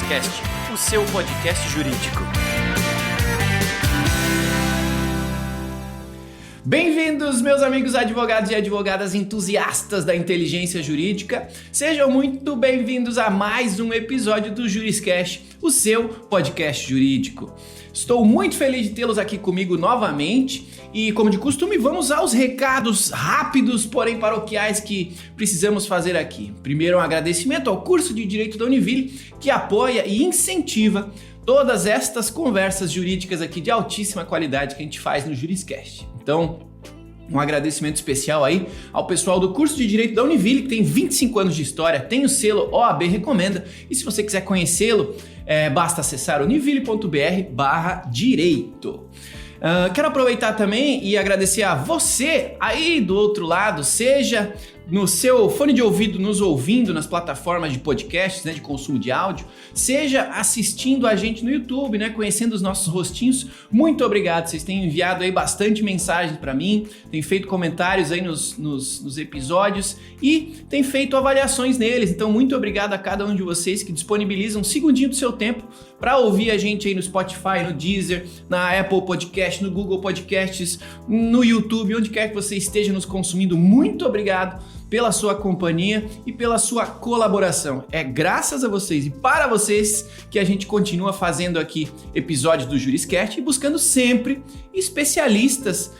Juriscast, o seu podcast jurídico. Bem-vindos, meus amigos advogados e advogadas entusiastas da inteligência jurídica. Sejam muito bem-vindos a mais um episódio do Juriscast, o seu podcast jurídico. Estou muito feliz de tê-los aqui comigo novamente e, como de costume, vamos aos recados rápidos, porém paroquiais, que precisamos fazer aqui. Primeiro, um agradecimento ao curso de Direito da Univille, que apoia e incentiva todas estas conversas jurídicas aqui de altíssima qualidade que a gente faz no Juriscast. Então, um agradecimento especial aí ao pessoal do curso de Direito da Univille, que tem 25 anos de história, tem o selo OAB Recomenda, e se você quiser conhecê-lo, basta acessar univille.br/direito. Quero aproveitar também e agradecer a você aí do outro lado, seja no seu fone de ouvido nos ouvindo nas plataformas de podcasts, de consumo de áudio, seja assistindo a gente no YouTube, conhecendo os nossos rostinhos. Muito obrigado, vocês têm enviado aí bastante mensagens para mim, têm feito comentários aí nos episódios e têm feito avaliações neles, então muito obrigado a cada um de vocês que disponibilizam um segundinho do seu tempo para ouvir a gente aí no Spotify, no Deezer, na Apple Podcast, no Google Podcasts, no YouTube, onde quer que você esteja nos consumindo. Muito obrigado pela sua companhia e pela sua colaboração. É graças a vocês e para vocês que a gente continua fazendo aqui episódios do Juriscast e buscando sempre especialistas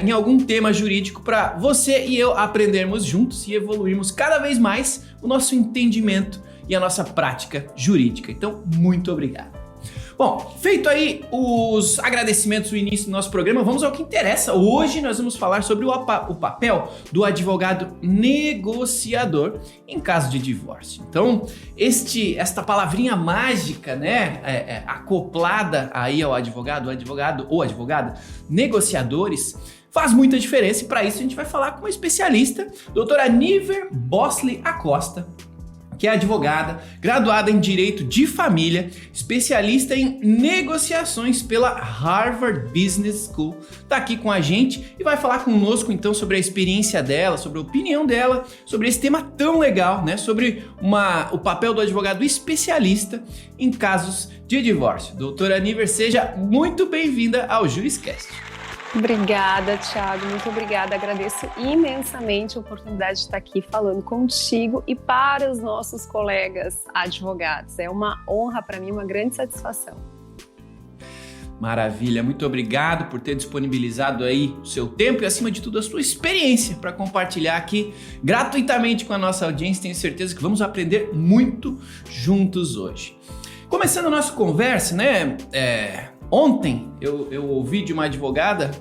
em algum tema jurídico para você e eu aprendermos juntos e evoluirmos cada vez mais o nosso entendimento e a nossa prática jurídica. Então, muito obrigado. Bom, feito aí os agradecimentos no início do nosso programa, vamos ao que interessa. Hoje nós vamos falar sobre o papel do advogado negociador em caso de divórcio. Então, esta palavrinha mágica, acoplada aí ao advogado ou advogada, negociadores, faz muita diferença e para isso a gente vai falar com uma especialista, doutora Niver Bosley Acosta, que é advogada, graduada em Direito de Família, especialista em negociações pela Harvard Business School. Está aqui com a gente e vai falar conosco então sobre a experiência dela, sobre a opinião dela, sobre esse tema tão legal, sobre o papel do advogado especialista em casos de divórcio. Doutora Niver, seja muito bem-vinda ao Juriscast. Obrigada, Thiago, muito obrigada. Agradeço imensamente a oportunidade de estar aqui falando contigo e para os nossos colegas advogados. É uma honra para mim, uma grande satisfação. Maravilha, muito obrigado por ter disponibilizado aí o seu tempo e, acima de tudo, a sua experiência para compartilhar aqui gratuitamente com a nossa audiência. Tenho certeza que vamos aprender muito juntos hoje. Começando a nossa conversa, ontem eu ouvi de uma advogada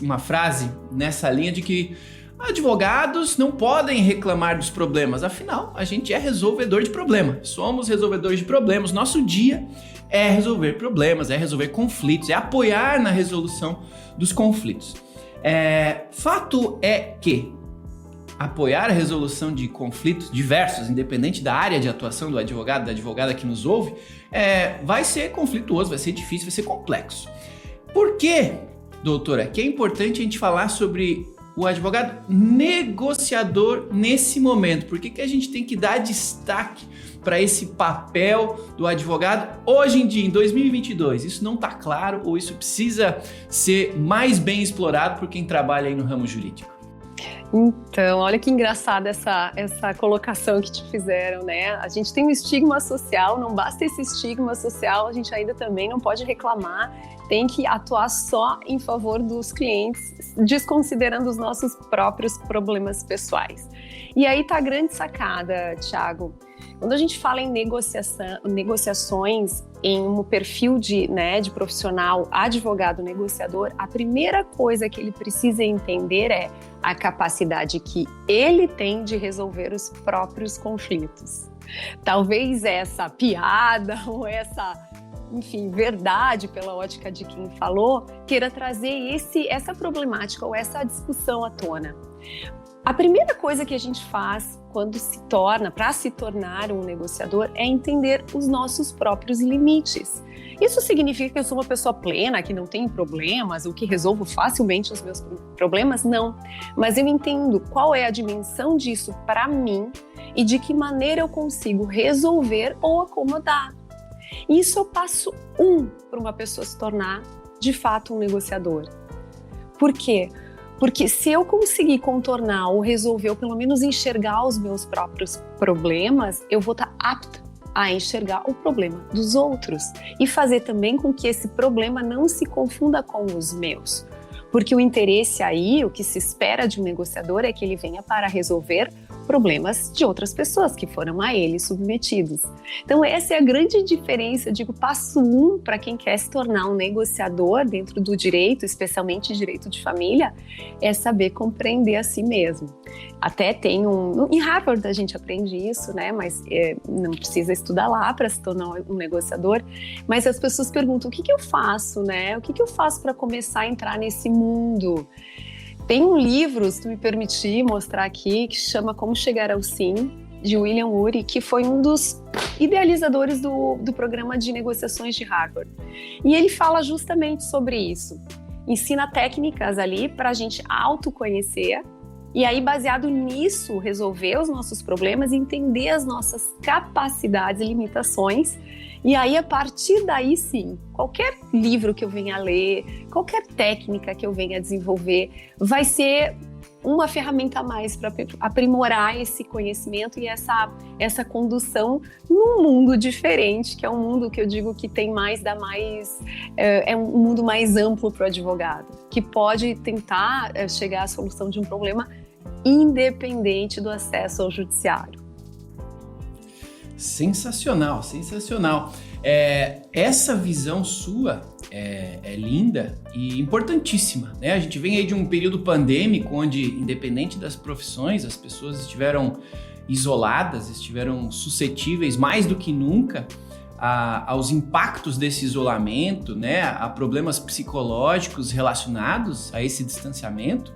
uma frase nessa linha de que advogados não podem reclamar dos problemas, afinal a gente é resolvedor de problemas, somos resolvedores de problemas, nosso dia é resolver problemas, é resolver conflitos, é apoiar na resolução dos conflitos. Fato é que apoiar a resolução de conflitos diversos, independente da área de atuação do advogado, da advogada que nos ouve, vai ser conflituoso, vai ser difícil, vai ser complexo. Por que, doutora, que é importante a gente falar sobre o advogado negociador nesse momento? Por que a gente tem que dar destaque para esse papel do advogado hoje em dia, em 2022? Isso não está claro ou isso precisa ser mais bem explorado por quem trabalha aí no ramo jurídico? Então, olha que engraçada essa colocação que te fizeram, A gente tem um estigma social, não basta esse estigma social, a gente ainda também não pode reclamar, tem que atuar só em favor dos clientes, desconsiderando os nossos próprios problemas pessoais. E aí tá a grande sacada, Thiago. Quando a gente fala em negociações em um perfil de profissional advogado negociador, a primeira coisa que ele precisa entender é a capacidade que ele tem de resolver os próprios conflitos. Talvez essa piada ou essa, verdade pela ótica de quem falou, queira trazer essa problemática ou essa discussão à tona. A primeira coisa que a gente faz para se tornar um negociador é entender os nossos próprios limites. Isso significa que eu sou uma pessoa plena, que não tem problemas, ou que resolvo facilmente os meus problemas? Não. Mas eu entendo qual é a dimensão disso para mim e de que maneira eu consigo resolver ou acomodar. Isso é o passo 1 para uma pessoa se tornar, de fato, um negociador. Por quê? Porque se eu conseguir contornar ou resolver, ou pelo menos enxergar os meus próprios problemas, eu vou estar apta a enxergar o problema dos outros e fazer também com que esse problema não se confunda com os meus. Porque o interesse aí, o que se espera de um negociador é que ele venha para resolver problemas de outras pessoas que foram a ele submetidos. Então essa é a grande diferença, eu digo, passo 1 para quem quer se tornar um negociador dentro do direito, especialmente direito de família, é saber compreender a si mesmo. Até tem em Harvard a gente aprende isso, né? Mas não precisa estudar lá para se tornar um negociador, mas as pessoas perguntam, o que eu faço, né? O que eu faço para começar a entrar nesse mundo? Tem um livro, se tu me permitir mostrar aqui, que chama Como Chegar ao Sim, de William Ury, que foi um dos idealizadores do programa de negociações de Harvard. E ele fala justamente sobre isso. Ensina técnicas ali para a gente autoconhecer e aí, baseado nisso, resolver os nossos problemas, entender as nossas capacidades e limitações. E aí, a partir daí, sim, qualquer livro que eu venha a ler, qualquer técnica que eu venha a desenvolver, vai ser uma ferramenta a mais para aprimorar esse conhecimento e essa condução num mundo diferente, que é um mundo que eu digo que tem é um mundo mais amplo para o advogado, que pode tentar chegar à solução de um problema independente do acesso ao judiciário. Sensacional, sensacional. Essa visão sua é linda e importantíssima, né? A gente vem aí de um período pandêmico onde, independente das profissões, as pessoas estiveram isoladas, estiveram suscetíveis mais do que nunca aos impactos desse isolamento, né? A problemas psicológicos relacionados a esse distanciamento.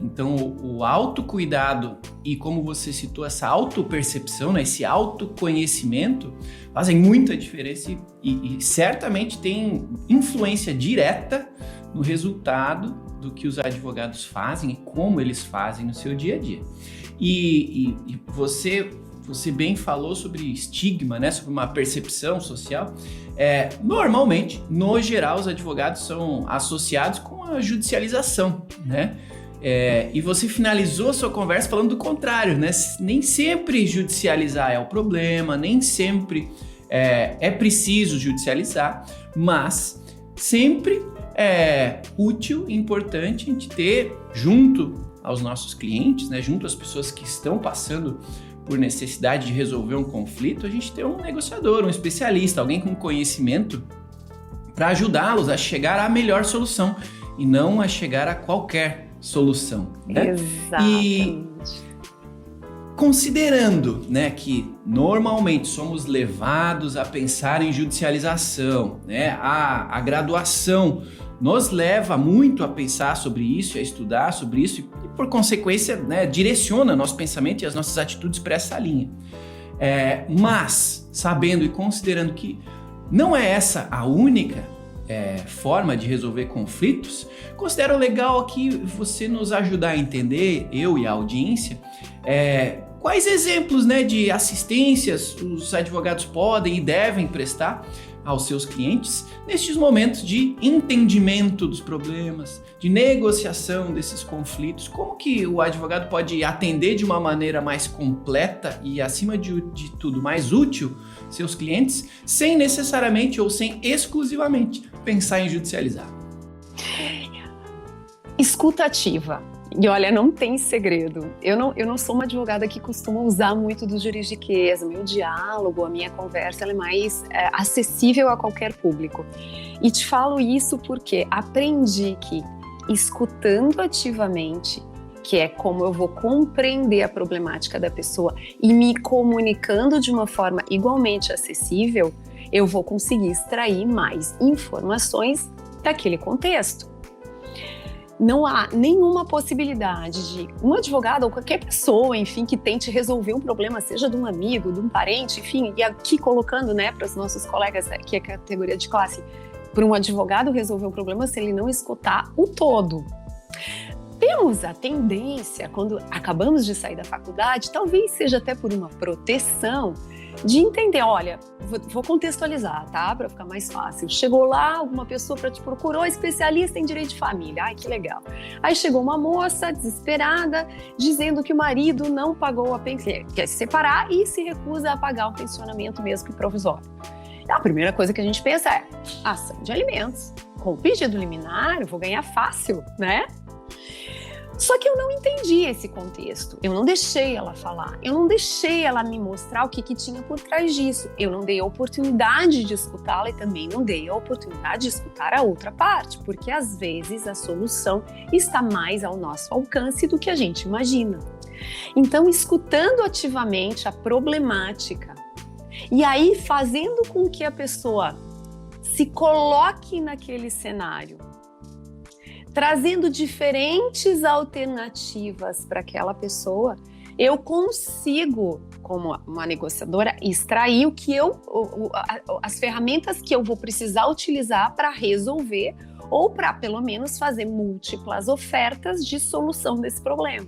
Então, o autocuidado e, como você citou, essa autopercepção, né, esse autoconhecimento fazem muita diferença e certamente tem influência direta no resultado do que os advogados fazem e como eles fazem no seu dia a dia. E você bem falou sobre estigma, né, sobre uma percepção social. Normalmente, no geral, os advogados são associados com a judicialização, né? E você finalizou a sua conversa falando do contrário, né? Nem sempre judicializar é o problema, nem sempre é preciso judicializar, mas sempre é útil e importante a gente ter junto aos nossos clientes, né? Junto às pessoas que estão passando por necessidade de resolver um conflito, a gente ter um negociador, um especialista, alguém com conhecimento para ajudá-los a chegar à melhor solução e não a chegar a qualquer solução, né? Exatamente. E considerando, né, que normalmente somos levados a pensar em judicialização, né? A graduação nos leva muito a pensar sobre isso, a estudar sobre isso e por consequência, né, direciona nosso pensamento e as nossas atitudes para essa linha. Mas sabendo e considerando que não é essa a única forma de resolver conflitos, considero legal aqui você nos ajudar a entender, eu e a audiência, quais exemplos, né, de assistências os advogados podem e devem prestar aos seus clientes nestes momentos de entendimento dos problemas, de negociação desses conflitos. Como que o advogado pode atender de uma maneira mais completa e, acima de tudo, mais útil seus clientes, sem necessariamente ou sem exclusivamente pensar em judicializar? Escuta ativa. E olha, não tem segredo. Eu não sou uma advogada que costuma usar muito do juridiquês. O meu diálogo, a minha conversa, ela é mais acessível a qualquer público. E te falo isso porque aprendi que escutando ativamente, que é como eu vou compreender a problemática da pessoa e me comunicando de uma forma igualmente acessível, eu vou conseguir extrair mais informações daquele contexto. não há nenhuma possibilidade de um advogado ou qualquer pessoa, enfim, que tente resolver um problema, seja de um amigo, de um parente, enfim, e aqui colocando, né, para os nossos colegas, que é a categoria de classe, para um advogado resolver um problema se ele não escutar o todo. Temos a tendência, quando acabamos de sair da faculdade, talvez seja até por uma proteção, de entender, olha, vou contextualizar, tá? Para ficar mais fácil. Chegou lá, alguma pessoa te procurou, especialista em direito de família. Ai, que legal. Aí chegou uma moça desesperada, dizendo que o marido não pagou a pensão, quer se separar e se recusa a pagar o pensionamento mesmo que provisório. A primeira coisa que a gente pensa é ação de alimentos. Com o pedido liminar, eu vou ganhar fácil, né? Só que eu não entendi esse contexto, eu não deixei ela falar, eu não deixei ela me mostrar o que tinha por trás disso, eu não dei a oportunidade de escutá-la e também não dei a oportunidade de escutar a outra parte, porque às vezes a solução está mais ao nosso alcance do que a gente imagina. Então, escutando ativamente a problemática e aí fazendo com que a pessoa se coloque naquele cenário, trazendo diferentes alternativas para aquela pessoa, eu consigo, como uma negociadora, extrair o que as ferramentas que eu vou precisar utilizar para resolver ou para, pelo menos, fazer múltiplas ofertas de solução desse problema.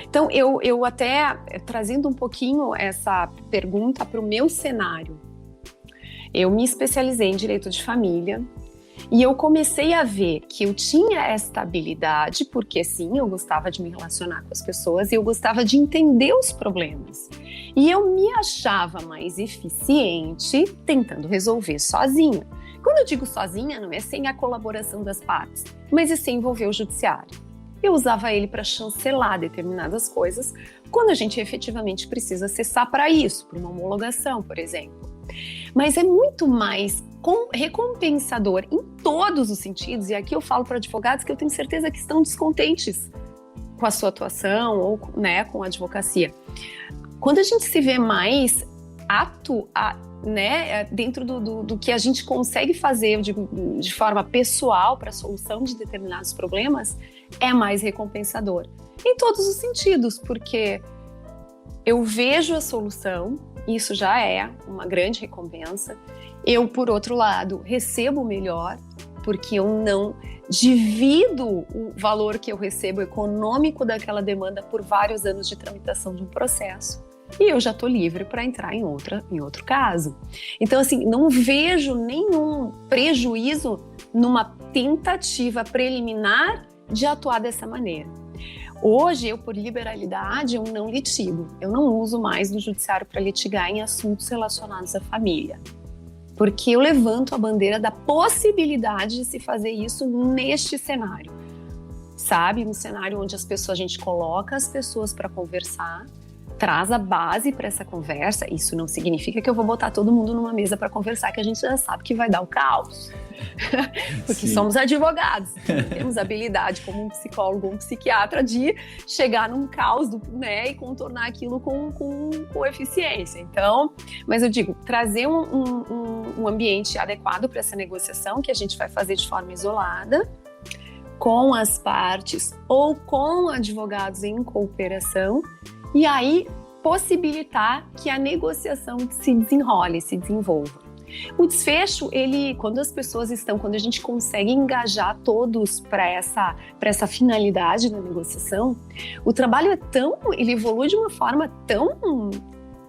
Então, eu até, trazendo um pouquinho essa pergunta para o meu cenário, eu me especializei em direito de família, e eu comecei a ver que eu tinha esta habilidade, porque sim, eu gostava de me relacionar com as pessoas e eu gostava de entender os problemas. E eu me achava mais eficiente tentando resolver sozinha. Quando eu digo sozinha, não é sem a colaboração das partes, mas é sem envolver o judiciário. Eu usava ele para chancelar determinadas coisas, quando a gente efetivamente precisa acessar para isso, para uma homologação, por exemplo. Mas é muito mais recompensador em todos os sentidos, e aqui eu falo para advogados que eu tenho certeza que estão descontentes com a sua atuação ou, né, com a advocacia. Quando a gente se vê mais apto a, né, dentro do que a gente consegue fazer de forma pessoal para a solução de determinados problemas, é mais recompensador. Em todos os sentidos, porque eu vejo a solução, isso já é uma grande recompensa. Eu, por outro lado, recebo melhor, porque eu não divido o valor que eu recebo econômico daquela demanda por vários anos de tramitação de um processo. E eu já estou livre para entrar em outro caso. Então, assim, não vejo nenhum prejuízo numa tentativa preliminar de atuar dessa maneira. Hoje, eu, por liberalidade, eu não litigo. Eu não uso mais do judiciário para litigar em assuntos relacionados à família. Porque eu levanto a bandeira da possibilidade de se fazer isso neste cenário. Sabe? Um cenário onde a gente coloca as pessoas para conversar, traz a base para essa conversa. Isso não significa que eu vou botar todo mundo numa mesa para conversar, que a gente já sabe que vai dar o caos. Porque Sim. somos advogados, temos habilidade como um psicólogo ou um psiquiatra de chegar num caos, né, e contornar aquilo com eficiência. Então, mas eu digo, trazer um ambiente adequado para essa negociação, que a gente vai fazer de forma isolada, com as partes ou com advogados em cooperação, e aí possibilitar que a negociação se desenrole, se desenvolva. O desfecho, quando a gente consegue engajar todos para essa finalidade na negociação, o trabalho ele evolui de uma forma tão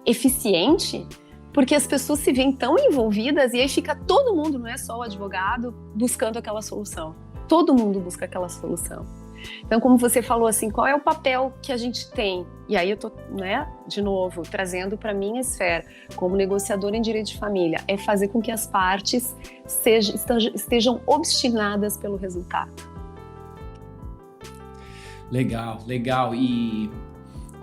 eficiente, porque as pessoas se veem tão envolvidas e aí fica todo mundo, não é só o advogado, buscando aquela solução. Todo mundo busca aquela solução. Então, como você falou assim, qual é o papel que a gente tem? E aí eu tô, né, de novo, trazendo para minha esfera, como negociadora em direito de família, é fazer com que as partes estejam obstinadas pelo resultado. Legal. E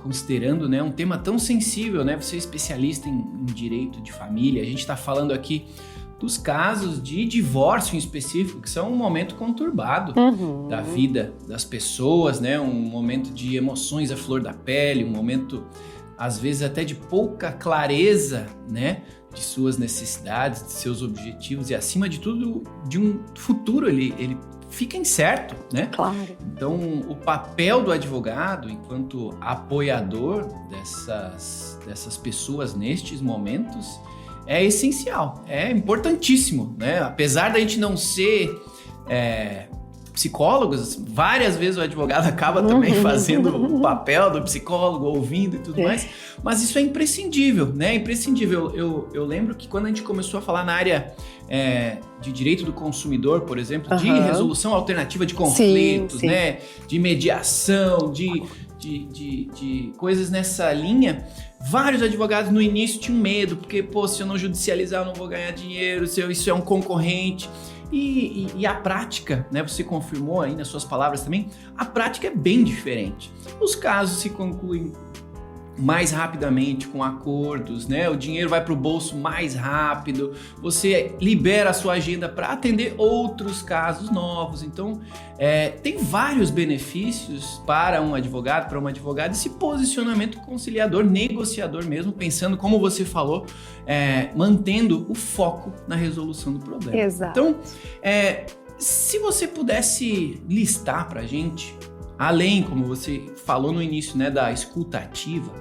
considerando, né, um tema tão sensível, né, você é especialista em direito de família, a gente está falando aqui dos casos de divórcio em específico, que são um momento conturbado da vida das pessoas, né? Um momento de emoções à flor da pele, um momento, às vezes, até de pouca clareza, né? De suas necessidades, de seus objetivos e, acima de tudo, de um futuro ele fica incerto, né? Claro. Então, o papel do advogado, enquanto apoiador dessas pessoas nestes momentos, é essencial, é importantíssimo, né? Apesar da gente não ser psicólogos, várias vezes o advogado acaba também fazendo o papel do psicólogo, ouvindo e tudo mais, mas isso é imprescindível, né? Imprescindível. Eu lembro que quando a gente começou a falar na área de direito do consumidor, por exemplo, de resolução alternativa de conflitos, sim. Né? De mediação, de coisas nessa linha, vários advogados no início tinham medo, porque, se eu não judicializar eu não vou ganhar dinheiro, isso é um concorrente. E a prática, né, você confirmou aí nas suas palavras também, a prática é bem diferente. Os casos se concluem mais rapidamente com acordos, né? O dinheiro vai para o bolso mais rápido, você libera a sua agenda para atender outros casos novos. Então, tem vários benefícios para um advogado, para uma advogada, esse posicionamento conciliador, negociador mesmo, pensando, como você falou, mantendo o foco na resolução do problema. Exato. Então, se você pudesse listar para a gente, além, como você falou no início, né, da escuta ativa,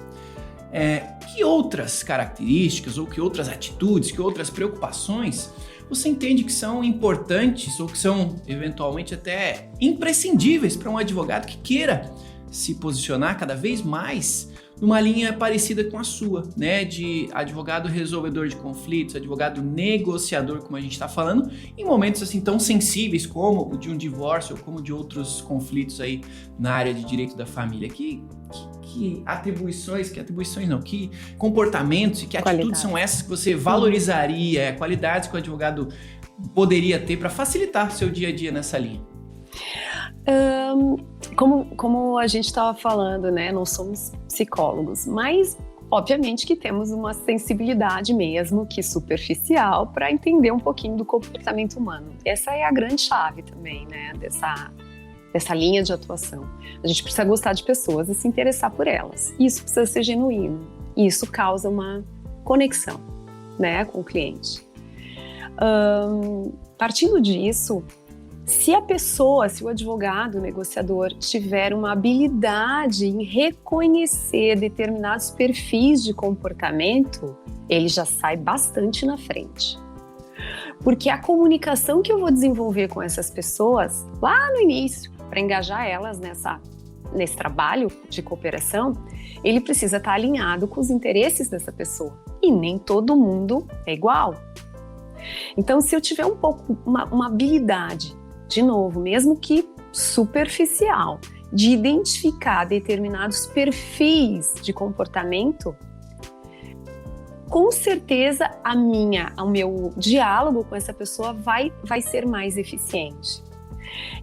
que outras características ou que outras atitudes, que outras preocupações você entende que são importantes ou que são eventualmente até imprescindíveis para um advogado que queira se posicionar cada vez mais numa linha parecida com a sua, né? De advogado resolvedor de conflitos, advogado negociador, como a gente está falando, em momentos assim tão sensíveis como o de um divórcio ou como de outros conflitos aí na área de direito da família. Que comportamentos e que atitudes são essas que você valorizaria, qualidades que o advogado poderia ter para facilitar o seu dia a dia nessa linha? Como a gente estava falando, né, não somos psicólogos, mas obviamente que temos uma sensibilidade mesmo que superficial para entender um pouquinho do comportamento humano. Essa é a grande chave também, né, dessa linha de atuação. A gente precisa gostar de pessoas e se interessar por elas. Isso precisa ser genuíno. E isso causa uma conexão, né, com o cliente. Partindo disso, se o advogado, o negociador, tiver uma habilidade em reconhecer determinados perfis de comportamento, ele já sai bastante na frente. Porque a comunicação que eu vou desenvolver com essas pessoas, lá no início, para engajar elas nesse trabalho de cooperação, ele precisa estar alinhado com os interesses dessa pessoa. E nem todo mundo é igual. Então, se eu tiver uma habilidade, de novo, mesmo que superficial, de identificar determinados perfis de comportamento, com certeza o meu diálogo com essa pessoa vai ser mais eficiente.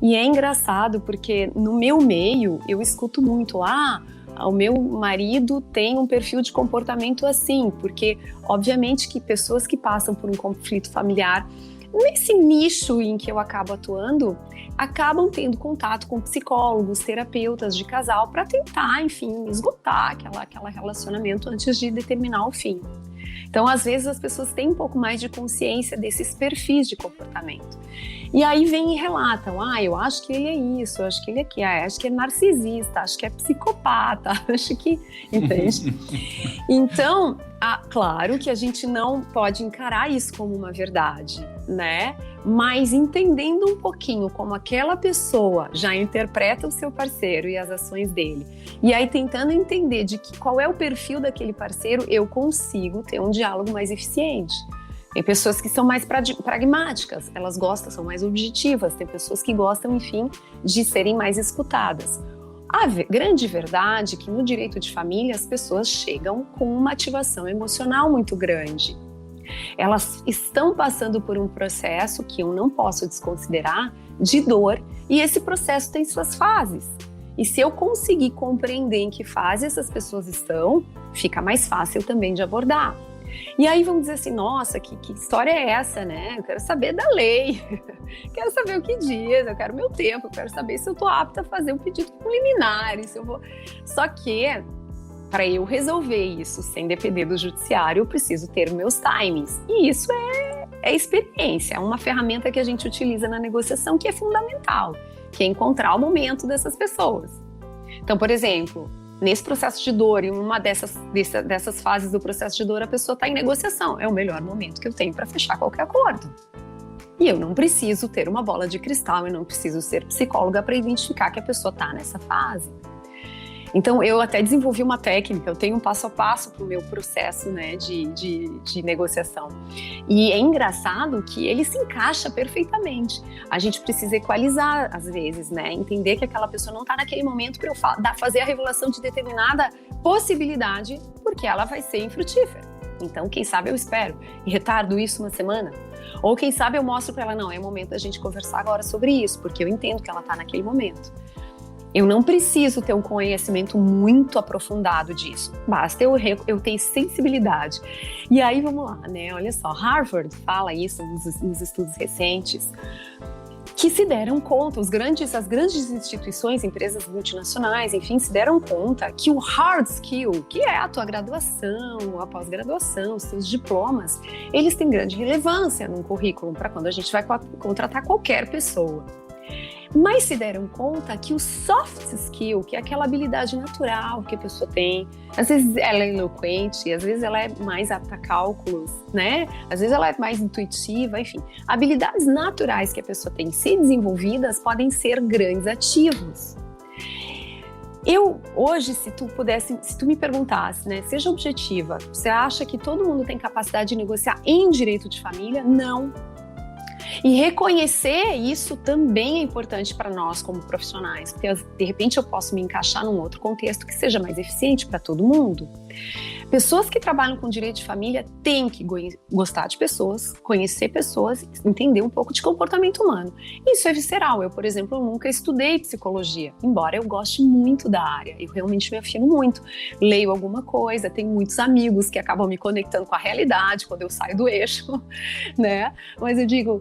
E é engraçado porque no meu meio eu escuto muito, o meu marido tem um perfil de comportamento assim, porque obviamente que pessoas que passam por um conflito familiar, nesse nicho em que eu acabo atuando, acabam tendo contato com psicólogos, terapeutas de casal para tentar, enfim, esgotar aquele relacionamento antes de determinar o fim. Então, às vezes, as pessoas têm um pouco mais de consciência desses perfis de comportamento. E aí vem e relatam, eu acho que ele é isso, eu acho que ele é aquilo, acho que é narcisista, acho que é psicopata, acho que... Entende? Então, claro que a gente não pode encarar isso como uma verdade, né? Mas entendendo um pouquinho como aquela pessoa já interpreta o seu parceiro e as ações dele, e aí tentando entender qual é o perfil daquele parceiro, eu consigo ter um diálogo mais eficiente. Tem pessoas que são mais pragmáticas, elas gostam, são mais objetivas, tem pessoas que gostam, enfim, de serem mais escutadas. A grande verdade é que no direito de família as pessoas chegam com uma ativação emocional muito grande. Elas estão passando por um processo que eu não posso desconsiderar de dor, e esse processo tem suas fases. E se eu conseguir compreender em que fase essas pessoas estão, fica mais fácil também de abordar. E aí vamos dizer assim, nossa, que história é essa, né? Eu quero saber da lei, quero saber o que diz, eu quero meu tempo, eu quero saber se eu estou apta a fazer um pedido preliminar, se eu vou... Só que, para eu resolver isso sem depender do judiciário, eu preciso ter meus timings. E isso é experiência, é uma ferramenta que a gente utiliza na negociação que é fundamental, que é encontrar o momento dessas pessoas. Então, por exemplo, nesse processo de dor, em uma dessas fases do processo de dor, a pessoa está em negociação. É o melhor momento que eu tenho para fechar qualquer acordo. E eu não preciso ter uma bola de cristal, eu não preciso ser psicóloga para identificar que a pessoa está nessa fase. Então, eu até desenvolvi uma técnica, eu tenho um passo a passo para o meu processo, né, de negociação. E é engraçado que ele se encaixa perfeitamente. A gente precisa equalizar, às vezes, né, entender que aquela pessoa não está naquele momento para eu fazer a revelação de determinada possibilidade, porque ela vai ser infrutífera. Então, quem sabe eu espero e retardo isso uma semana. Ou quem sabe eu mostro para ela, não, é momento da gente conversar agora sobre isso, porque eu entendo que ela está naquele momento. Eu não preciso ter um conhecimento muito aprofundado disso, basta eu ter sensibilidade. E aí, vamos lá, né? Olha só, Harvard fala isso nos estudos recentes, que se deram conta, as grandes instituições, empresas multinacionais, enfim, se deram conta que o hard skill, que é a tua graduação, a pós-graduação, os teus diplomas, eles têm grande relevância num currículo para quando a gente vai contratar qualquer pessoa. Mas se deram conta que o soft skill, que é aquela habilidade natural que a pessoa tem, às vezes ela é eloquente, às vezes ela é mais apta a cálculos, né? Às vezes ela é mais intuitiva, enfim. Habilidades naturais que a pessoa tem, se desenvolvidas, podem ser grandes ativos. Eu, hoje, se tu me perguntasse, né, seja objetiva, você acha que todo mundo tem capacidade de negociar em direito de família? Não. E reconhecer isso também é importante para nós como profissionais, porque de repente eu posso me encaixar num outro contexto que seja mais eficiente para todo mundo. Pessoas que trabalham com direito de família têm que gostar de pessoas, conhecer pessoas, entender um pouco de comportamento humano. Isso é visceral. Eu, por exemplo, nunca estudei psicologia, embora eu goste muito da área. Eu realmente me afino muito. Leio alguma coisa, tenho muitos amigos que acabam me conectando com a realidade quando eu saio do eixo, né? Mas eu digo,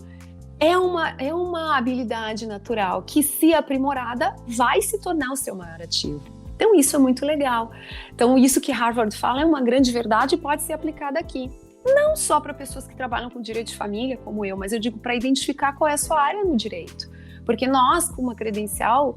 é uma habilidade natural que, se aprimorada, vai se tornar o seu maior ativo. Então, isso é muito legal. Então, isso que Harvard fala é uma grande verdade e pode ser aplicada aqui. Não só para pessoas que trabalham com direito de família, como eu, mas eu digo para identificar qual é a sua área no direito. Porque nós, com uma credencial,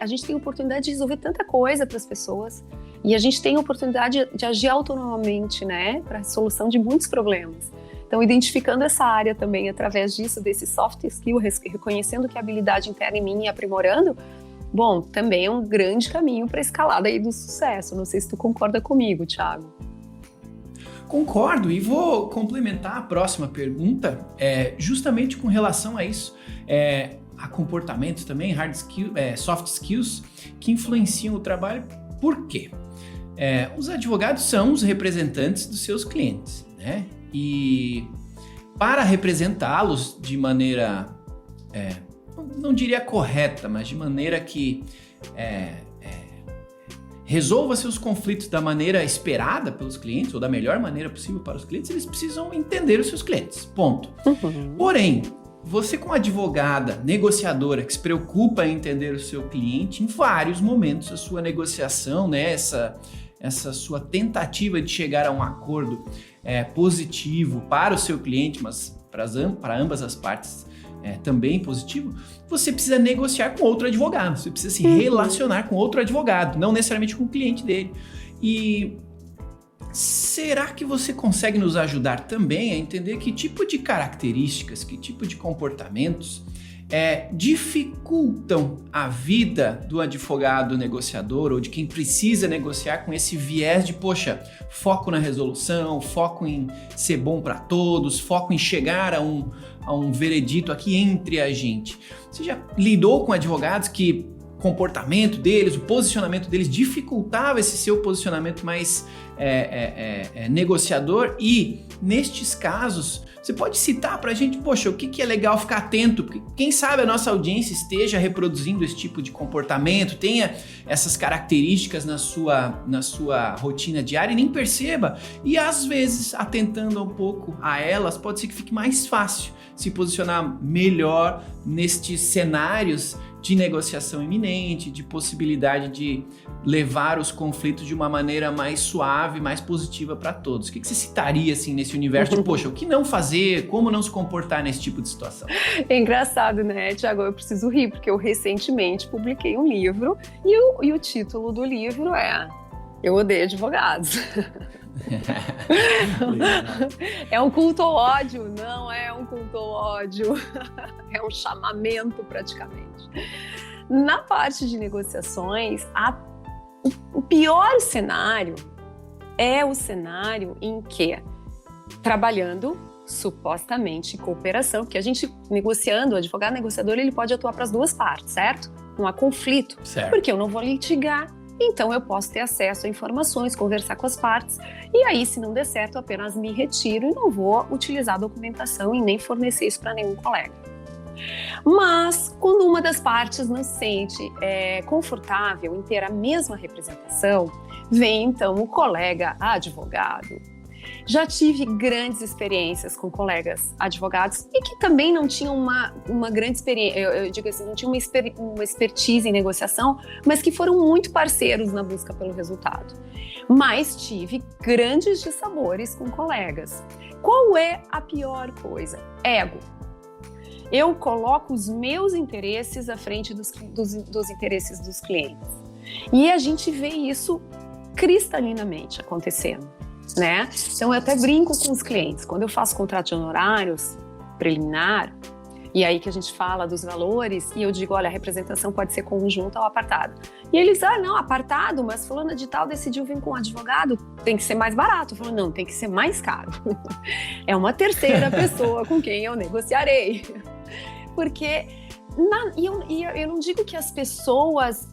a gente tem a oportunidade de resolver tanta coisa para as pessoas. E a gente tem a oportunidade de agir autonomamente, né, para a solução de muitos problemas. Então, identificando essa área também através disso, desse soft skill, reconhecendo que a habilidade interna em mim e aprimorando, bom, também é um grande caminho para a escalada aí do sucesso. Não sei se tu concorda comigo, Thiago. Concordo, e vou complementar a próxima pergunta, justamente com relação a isso, a comportamentos também, soft skills, que influenciam o trabalho. Por quê? Os advogados são os representantes dos seus clientes, né? E para representá-los de maneira, não diria correta, mas de maneira que resolva seus conflitos da maneira esperada pelos clientes, ou da melhor maneira possível para os clientes, eles precisam entender os seus clientes, ponto. Uhum. Porém, você, como advogada, negociadora, que se preocupa em entender o seu cliente, em vários momentos a sua negociação, né, essa sua tentativa de chegar a um acordo positivo para o seu cliente, mas para ambas as partes também positivo, você precisa negociar com outro advogado, você precisa se relacionar com outro advogado, não necessariamente com o cliente dele. E será que você consegue nos ajudar também a entender que tipo de características, que tipo de comportamentos dificultam a vida do advogado negociador ou de quem precisa negociar com esse viés de, poxa, foco na resolução, foco em ser bom para todos, foco em chegar a um veredito aqui entre a gente. Você já lidou com advogados que o comportamento deles, o posicionamento deles dificultava esse seu posicionamento mais negociador? E nestes casos, você pode citar pra gente, poxa, o que é legal ficar atento? Porque quem sabe a nossa audiência esteja reproduzindo esse tipo de comportamento, tenha essas características na sua rotina diária e nem perceba. E às vezes, atentando um pouco a elas, pode ser que fique mais fácil se posicionar melhor nestes cenários de negociação iminente, de possibilidade de levar os conflitos de uma maneira mais suave, mais positiva para todos. O que você citaria assim nesse universo de, poxa, o que não fazer, como não se comportar nesse tipo de situação? É engraçado, né, Tiago? Eu preciso rir, porque eu recentemente publiquei um livro e o título do livro é Eu Odeio Advogados. É um culto ao ódio? Não é um culto ao ódio. É um chamamento, praticamente. Na parte de negociações, o pior cenário é o cenário em que, trabalhando supostamente em cooperação, porque a gente negociando, o advogado negociador, ele pode atuar para as duas partes, certo? Não há conflito, certo. Porque eu não vou litigar, então eu posso ter acesso a informações, conversar com as partes, e aí, se não der certo, eu apenas me retiro e não vou utilizar a documentação e nem fornecer isso para nenhum colega. Mas, quando uma das partes não se sente confortável em ter a mesma representação, vem então o colega advogado. Já tive grandes experiências com colegas advogados e que também não tinham uma grande experiência, eu digo assim, não tinham uma expertise em negociação, mas que foram muito parceiros na busca pelo resultado. Mas tive grandes dissabores com colegas. Qual é a pior coisa? Ego. Eu coloco os meus interesses à frente dos interesses dos clientes. E a gente vê isso cristalinamente acontecendo, né? Então, eu até brinco com os clientes. Quando eu faço contrato de honorários preliminar, e aí que a gente fala dos valores, e eu digo, olha, a representação pode ser conjunta ou apartada. E eles, não, apartado, mas fulana de tal decidiu vir com um advogado, tem que ser mais barato. Eu falo, não, tem que ser mais caro. É uma terceira pessoa com quem eu negociarei. Porque, eu não digo que as pessoas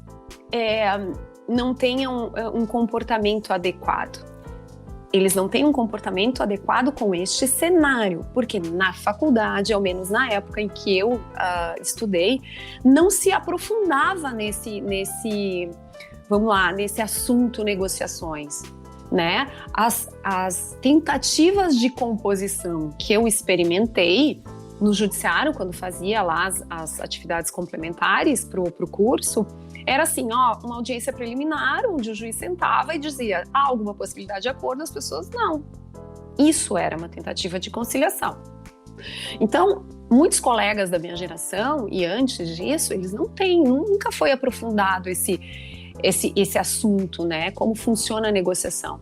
não tenham um comportamento adequado. Eles não têm um comportamento adequado com este cenário, porque na faculdade, ao menos na época em que eu estudei, não se aprofundava nesse assunto negociações, né? As tentativas de composição que eu experimentei no judiciário, quando fazia lá as atividades complementares para o curso, era assim, uma audiência preliminar, onde o juiz sentava e dizia, há alguma possibilidade de acordo? As pessoas, não. Isso era uma tentativa de conciliação. Então, muitos colegas da minha geração, e antes disso, eles nunca foi aprofundado esse assunto, né? Como funciona a negociação.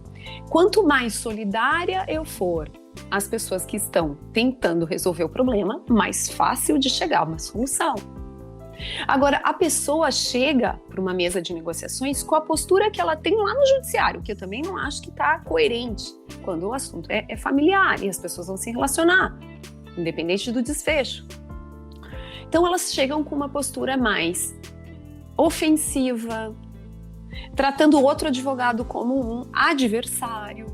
Quanto mais solidária eu for às pessoas que estão tentando resolver o problema, mais fácil de chegar a uma solução. Agora, a pessoa chega para uma mesa de negociações com a postura que ela tem lá no judiciário, que eu também não acho que está coerente, quando o assunto é familiar e as pessoas vão se relacionar, independente do desfecho. Então, elas chegam com uma postura mais ofensiva, tratando o outro advogado como um adversário.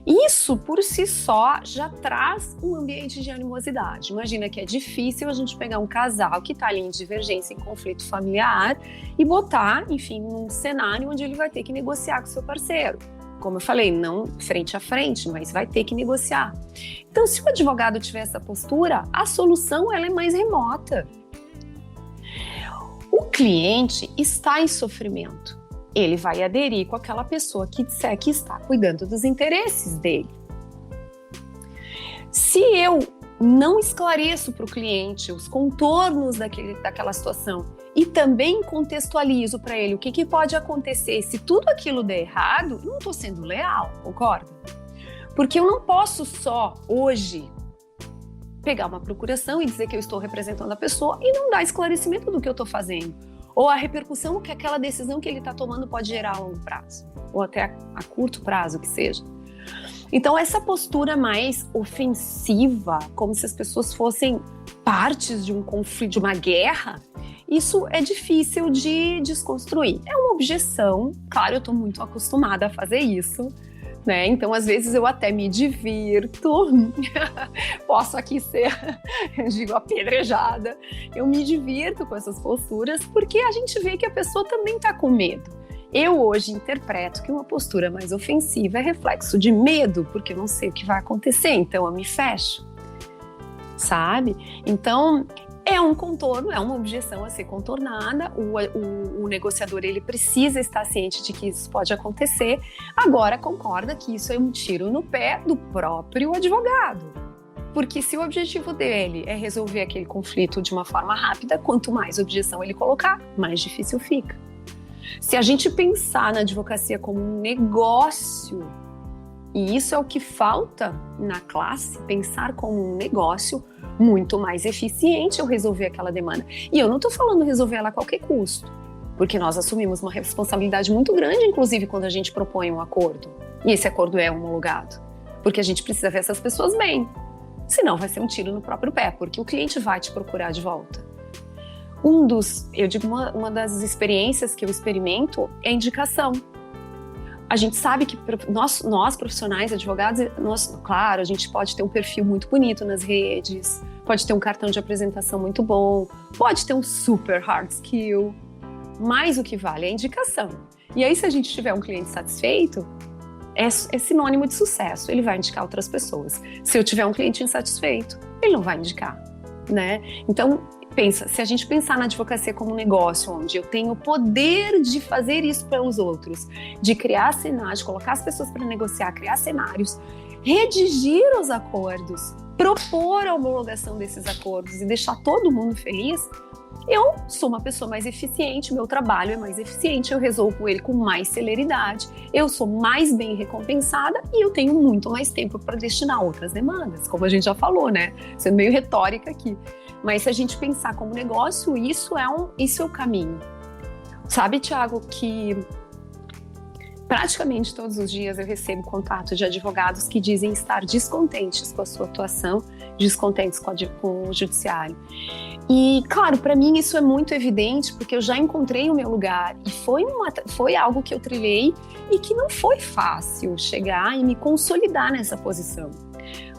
Isso, por si só, já traz um ambiente de animosidade. Imagina que é difícil a gente pegar um casal que está ali em divergência, em conflito familiar, e botar, enfim, num cenário onde ele vai ter que negociar com o seu parceiro. Como eu falei, não frente a frente, mas vai ter que negociar. Então, se o advogado tiver essa postura, a solução ela é mais remota. O cliente está em sofrimento. Ele vai aderir com aquela pessoa que disser que está cuidando dos interesses dele. Se eu não esclareço para o cliente os contornos daquela situação e também contextualizo para ele o que pode acontecer se tudo aquilo der errado, eu não estou sendo leal, concorda? Porque eu não posso só hoje pegar uma procuração e dizer que eu estou representando a pessoa e não dar esclarecimento do que eu estou fazendo. Ou a repercussão que aquela decisão que ele está tomando pode gerar a longo prazo, ou até a curto prazo, que seja. Então, essa postura mais ofensiva, como se as pessoas fossem partes de um conflito, de uma guerra, isso é difícil de desconstruir. É uma objeção, claro, eu estou muito acostumada a fazer isso, né? Então, às vezes, eu até me divirto, posso aqui ser, eu digo, apedrejada. Eu me divirto com essas posturas porque a gente vê que a pessoa também está com medo. Eu hoje interpreto que uma postura mais ofensiva é reflexo de medo, porque eu não sei o que vai acontecer, então eu me fecho, sabe? Então, É um contorno, é uma objeção a ser contornada, o negociador ele precisa estar ciente de que isso pode acontecer, agora concorda que isso é um tiro no pé do próprio advogado. Porque se o objetivo dele é resolver aquele conflito de uma forma rápida, quanto mais objeção ele colocar, mais difícil fica. Se a gente pensar na advocacia como um negócio, e isso é o que falta na classe, pensar como um negócio, muito mais eficiente eu resolver aquela demanda. E eu não estou falando resolver ela a qualquer custo, porque nós assumimos uma responsabilidade muito grande, inclusive quando a gente propõe um acordo, e esse acordo é homologado, porque a gente precisa ver essas pessoas bem, senão vai ser um tiro no próprio pé, porque o cliente vai te procurar de volta. Uma das experiências que eu experimento é a indicação. A gente sabe que nós profissionais, advogados, claro, a gente pode ter um perfil muito bonito nas redes, pode ter um cartão de apresentação muito bom, pode ter um super hard skill, mas o que vale é a indicação. E aí, se a gente tiver um cliente satisfeito, é sinônimo de sucesso, ele vai indicar outras pessoas. Se eu tiver um cliente insatisfeito, ele não vai indicar, né? Então, se a gente pensar na advocacia como um negócio onde eu tenho o poder de fazer isso pelos outros, de criar cenários, de colocar as pessoas para negociar, criar cenários, redigir os acordos, propor a homologação desses acordos e deixar todo mundo feliz, eu sou uma pessoa mais eficiente, meu trabalho é mais eficiente, eu resolvo ele com mais celeridade, eu sou mais bem recompensada e eu tenho muito mais tempo para destinar a outras demandas, como a gente já falou, né? Sendo meio retórica aqui. Mas se a gente pensar como negócio, isso é o caminho. Sabe, Thiago, que praticamente todos os dias eu recebo contato de advogados que dizem estar descontentes com a sua atuação, descontentes com o judiciário. E, claro, para mim isso é muito evidente, porque eu já encontrei o meu lugar e foi algo que eu trilhei e que não foi fácil chegar e me consolidar nessa posição.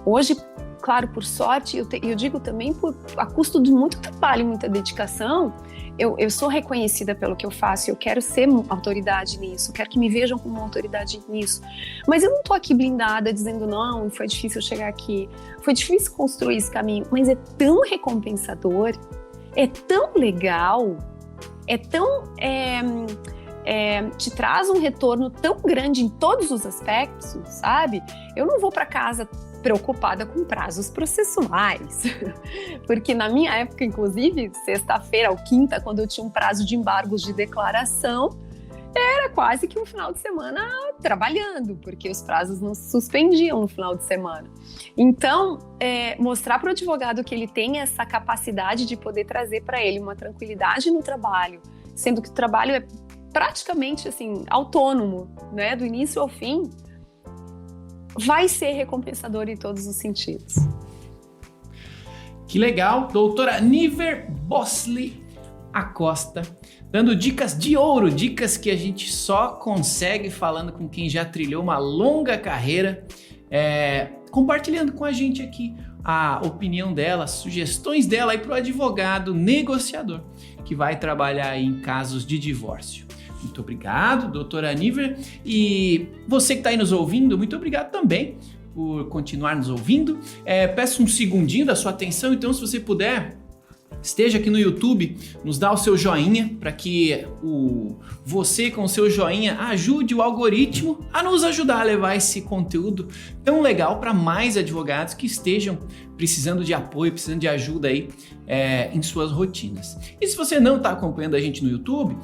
Hoje, claro, por sorte, eu digo também a custo de muito trabalho e muita dedicação, eu sou reconhecida pelo que eu faço, eu quero ser autoridade nisso, quero que me vejam como uma autoridade nisso. Mas eu não estou aqui blindada dizendo, não, foi difícil chegar aqui, foi difícil construir esse caminho, mas é tão recompensador, é tão legal, te traz um retorno tão grande em todos os aspectos, sabe? Eu não vou para casa preocupada com prazos processuais, porque na minha época, inclusive, sexta-feira ou quinta, quando eu tinha um prazo de embargos de declaração, era quase que um final de semana trabalhando, porque os prazos não se suspendiam no final de semana. Então, mostrar para o advogado que ele tem essa capacidade de poder trazer para ele uma tranquilidade no trabalho, sendo que o trabalho é praticamente assim, autônomo, né, do início ao fim, vai ser recompensador em todos os sentidos. Que legal, doutora Niver Bosley Acosta, dando dicas de ouro, dicas que a gente só consegue falando com quem já trilhou uma longa carreira, compartilhando com a gente aqui a opinião dela, sugestões dela aí para o advogado negociador que vai trabalhar aí em casos de divórcio. Muito obrigado, doutora Niver. E você que está aí nos ouvindo, muito obrigado também por continuar nos ouvindo. Peço um segundinho da sua atenção, então se você puder, esteja aqui no YouTube, nos dá o seu joinha, para que você com o seu joinha ajude o algoritmo a nos ajudar a levar esse conteúdo tão legal para mais advogados que estejam precisando de apoio, precisando de ajuda aí em suas rotinas. E se você não está acompanhando a gente no YouTube,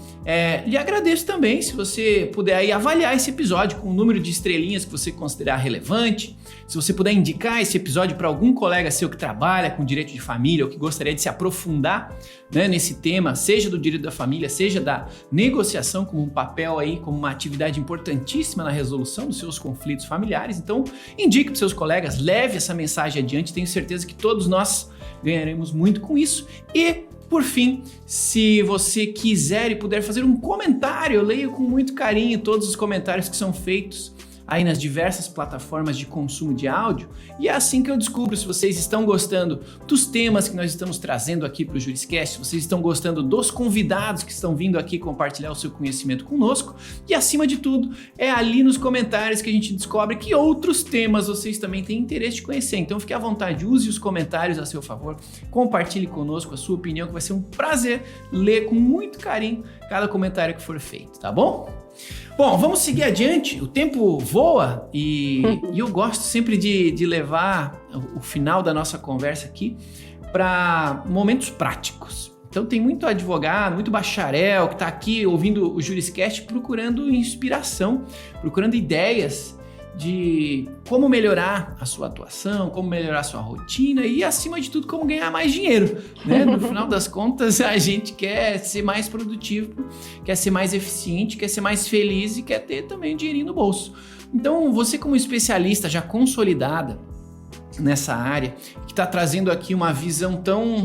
lhe agradeço também se você puder aí avaliar esse episódio com o número de estrelinhas que você considerar relevante, se você puder indicar esse episódio para algum colega seu que trabalha com direito de família ou que gostaria de se aprofundar, né, nesse tema, seja do direito da família, seja da negociação como um papel aí, como uma atividade importantíssima na resolução dos seus conflitos familiares. Então, indique para os seus colegas, leve essa mensagem adiante, tenho certeza que todos nós ganharemos muito com isso. E, por fim, se você quiser e puder fazer um comentário, eu leio com muito carinho todos os comentários que são feitos aí nas diversas plataformas de consumo de áudio, e é assim que eu descubro se vocês estão gostando dos temas que nós estamos trazendo aqui para o Juriscast, se vocês estão gostando dos convidados que estão vindo aqui compartilhar o seu conhecimento conosco, e acima de tudo, é ali nos comentários que a gente descobre que outros temas vocês também têm interesse de conhecer. Então fique à vontade, use os comentários a seu favor, compartilhe conosco a sua opinião, que vai ser um prazer ler com muito carinho cada comentário que for feito, tá bom? Bom, vamos seguir adiante, o tempo voa e eu gosto sempre de levar o final da nossa conversa aqui para momentos práticos. Então tem muito advogado, muito bacharel que está aqui ouvindo o Juriscast procurando inspiração, procurando ideias de como melhorar a sua atuação, como melhorar a sua rotina e, acima de tudo, como ganhar mais dinheiro, né? No final das contas, a gente quer ser mais produtivo, quer ser mais eficiente, quer ser mais feliz e quer ter também dinheirinho no bolso. Então, você como especialista já consolidada nessa área, que está trazendo aqui uma visão tão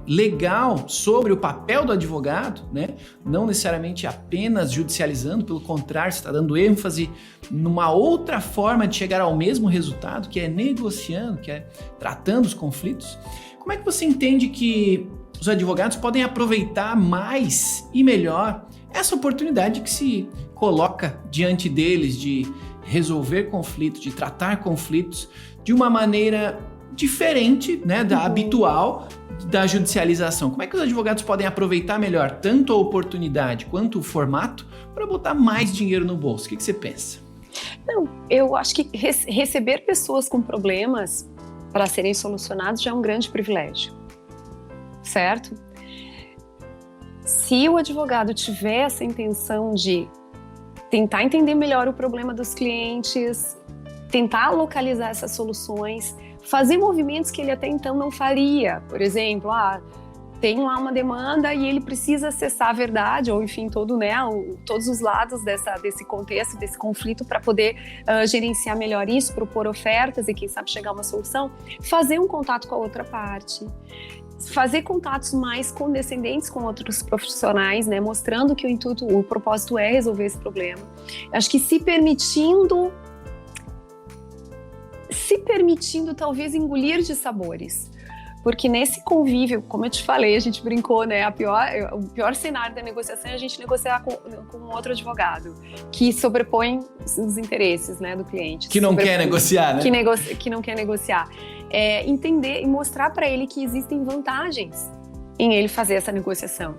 legal sobre o papel do advogado, né? Não necessariamente apenas judicializando, pelo contrário, você está dando ênfase numa outra forma de chegar ao mesmo resultado, que é negociando, que é tratando os conflitos. Como é que você entende que os advogados podem aproveitar mais e melhor essa oportunidade que se coloca diante deles de resolver conflitos, de tratar conflitos de uma maneira diferente, né, da habitual da judicialização? Como é que os advogados podem aproveitar melhor tanto a oportunidade quanto o formato para botar mais dinheiro no bolso? O que você pensa? Não, eu acho que receber pessoas com problemas para serem solucionados já é um grande privilégio, certo? Se o advogado tiver essa intenção de tentar entender melhor o problema dos clientes, tentar localizar essas soluções, fazer movimentos que ele até então não faria. Por exemplo, tem lá uma demanda e ele precisa acessar a verdade, ou enfim, todos os lados desse contexto, desse conflito, para poder gerenciar melhor isso, propor ofertas e quem sabe chegar a uma solução. Fazer um contato com a outra parte. Fazer contatos mais condescendentes com outros profissionais, né, mostrando que o propósito é resolver esse problema. Acho que se permitindo talvez engolir de sabores, porque nesse convívio, como eu te falei, a gente brincou, né, o pior cenário da negociação é a gente negociar com outro advogado que sobrepõe os interesses, né, do cliente. Que não quer negociar, né? Que não quer negociar. Entender e mostrar para ele que existem vantagens em ele fazer essa negociação.